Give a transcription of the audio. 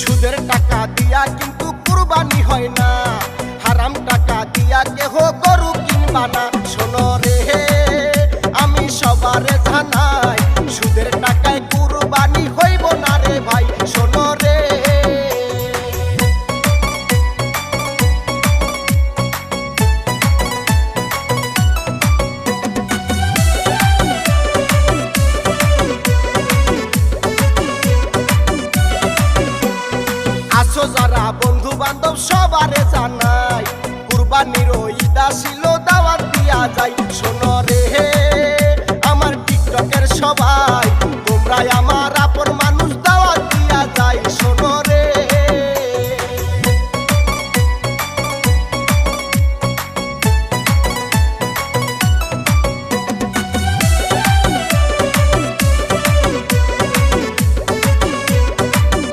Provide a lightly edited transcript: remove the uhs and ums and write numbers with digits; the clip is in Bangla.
সুদের টাকা দিয়া কিন্তু কুরবানি হয় না, হারাম টাকা দিয়া কেহ গরু কিনবা না। শোনো রে আমি সবারে জানাই, সুদের টাকায় কুরবানি হইব না রে ভাই। শোনো রে আছো যারা বন্ধু বান্ধব সবারে জানাই, কুরবানির ঈদ আসিল দাওয়াত দিয়া যাই। শোনো রে